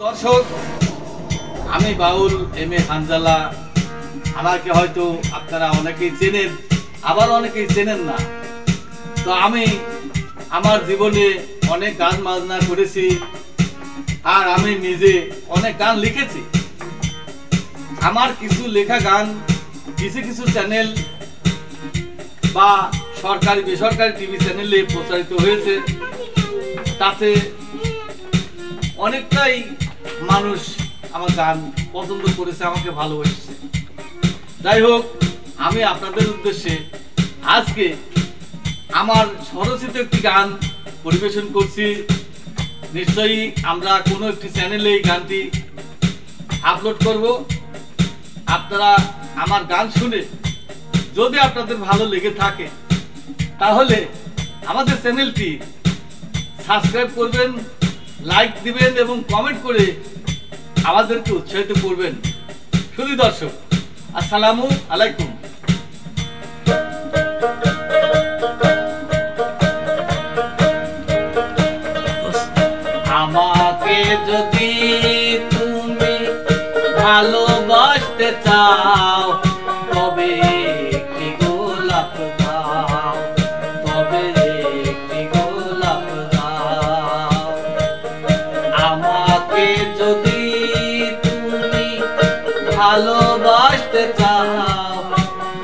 দর্শক, আমি বাউল M A Hanzala. আমাকে হয়তো আপনারা অনেকেই চেনেন, আবার অনেকেই চেনেন না। তো আমি আমার জীবনে অনেক গান বাজনা করেছি, আর আমি নিজে অনেক গান লিখেছি। আমার কিছু লেখা গান কিছু কিছু চ্যানেল বা সরকারি বেসরকারি টিভি চ্যানেলে প্রচারিত হয়েছে। তাতে অনেকটাই মানুষ আমার গান পছন্দ করেছে, আমাকে ভালোবেসেছে। যাই হোক, আমি আপনাদের উদ্দেশ্যে আজকে আমার স্বরচিত একটি গান পরিবেশন করছি। নিশ্চয়ই আমরা কোনো একটি চ্যানেলে এই গানটি আপলোড করব। আপনারা আমার গান শুনে যদি আপনাদের ভালো লেগে থাকে তাহলে আমাদের চ্যানেলটি সাবস্ক্রাইব করবেন, লাইক দিবেন এবং কমেন্ট করে আমাদেরকে উৎসাহিত করবেন। শুধু দর্শক, আসসালামু আলাইকুম। আমাকে যদি তুমি ভালোবাসতে চাও তবে একটি গোলাপ দাও, তবে একটি গোলাপ দাও। আমাকে যদি তুমি ভালোবাসতে চাও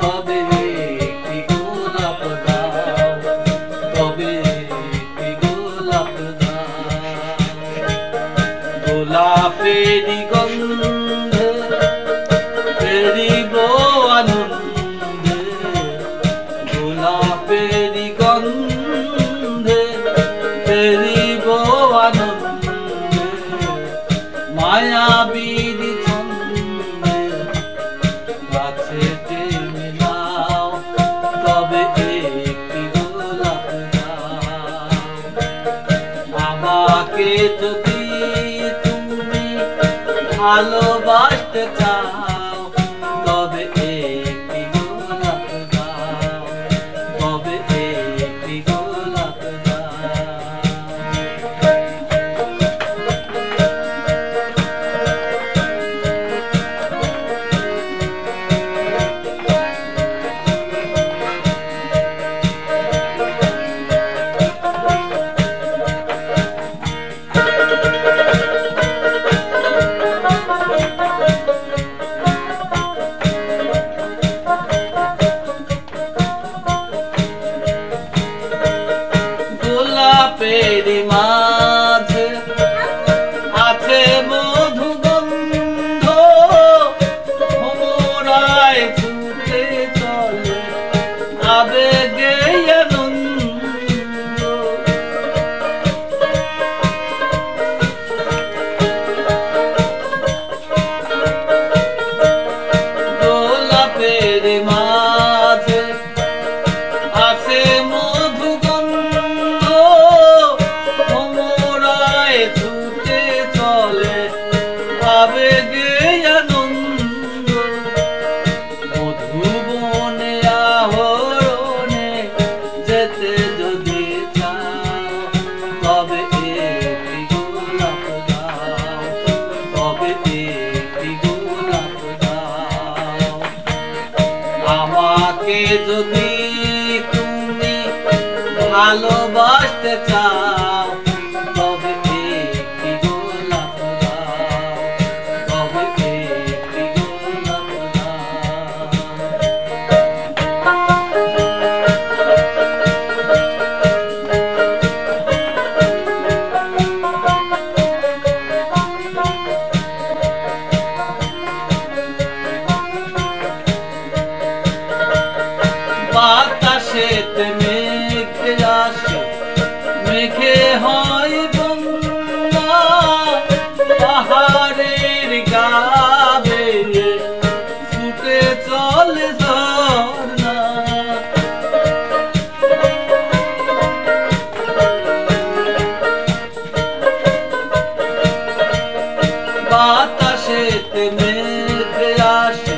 তবে একটি গোলাপ দাও, তবে একটি গোলাপ দাও। গোলাপেরই গন্ধে ফেরিব আনন্দে, গোলাপেরই গন্ধে ফেরিব আনন্দে। মায়াবীর ছন্দে কাছে টেনে নাও, তবে একটি গোলাপ দাও। আমাকে যদি তুমি ভালোবাসতে চাও তবে একটি গোলাপ দাও, তবে একটি গোলাপ দাও। গোলাপের মাঝে আছে মধুগন্ধ, ভোমরায় ছুটে চলে আবেগে আনন্দ। গোলাপের মাঝে আছে মধুগন্ধ, ভোমরায় ছুটে চলে আবেগে আনন্দ। মধুবনে আহরণে যেতে যদি চাও তবে একটি গোলাপ দাও, তবে একটি গোলাপ দাও। আমাকে যদি তুমি ভালোবাসতে চাও তবে একটি গোলাপ দাও, তবে একটি গোলাপ দাও। বাতাসেতে মেঘে আসে, মেঘে হয় বন্যা, পাহাড়ের গা বেয়ে ছুটে চলে ঝর্ণা। বাতাসেতে মেঘে আসে,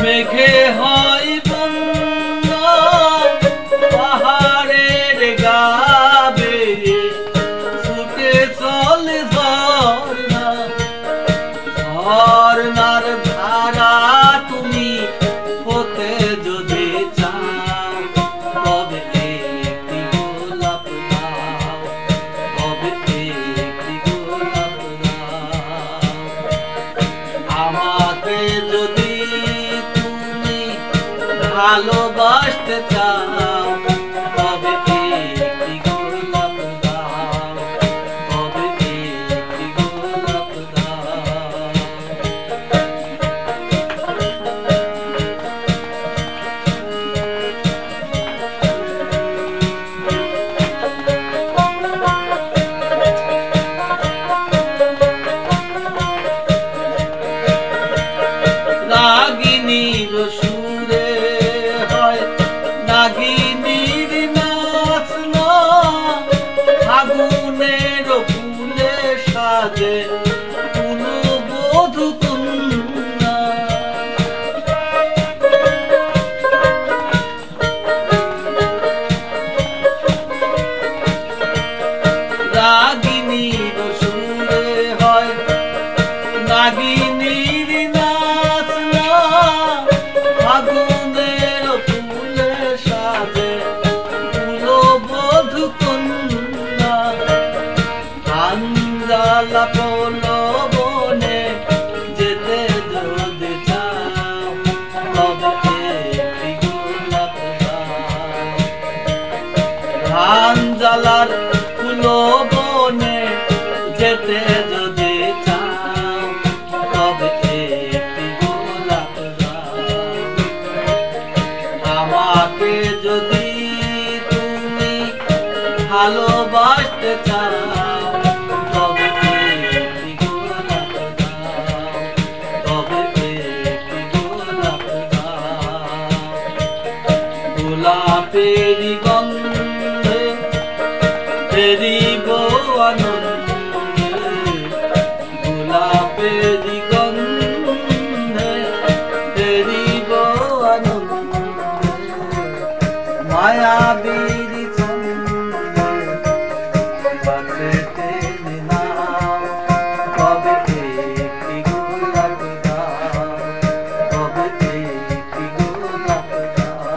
মেঘে হয় বন্যা, পাহাড়ের গা বেয়ে ছুটে চলে ঝর্ণা। ভালোবাসতে চাও তবে একটি গোলাপ দাও, তবে একটি গোলাপ দাও। নাগিনীর সুরে হয় নাগিনীর নাচ না, ফাগুনের ফুলে সাজে পুনবধূ কন্যা। রাগিনীর সুরে হয় নাগিনীর নাচ না, ফাগুনের ফুলে সাজে পুনবধূ কন্যা। আঞ্জালা প্রলোভনে যেতে যদি চাও তবে একটি গোলাপ দাও। আঞ্জালার প্রলোভনে যেতে যদি চাও তবে একটি গোলাপ দাও। আমাকে যদি তুমি ভালোবাসতে চাও তবে একটি গোলাপ দাও, তবে একটি গোলাপ দাও। গোলাপেরই গন্ধে ফেরিব আনন্দে, গোলাপেরই গন্ধে ফেরিব আনন্দে। মায়াবীর ছন্দে বাঁধে টেনে নাও তবে একটি গোলাপ দাও, তবে একটি গোলাপ দাও।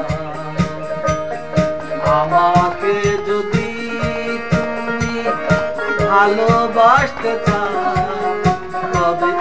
আমাকে যদি তুমি ভালোবাসতে চাও তবে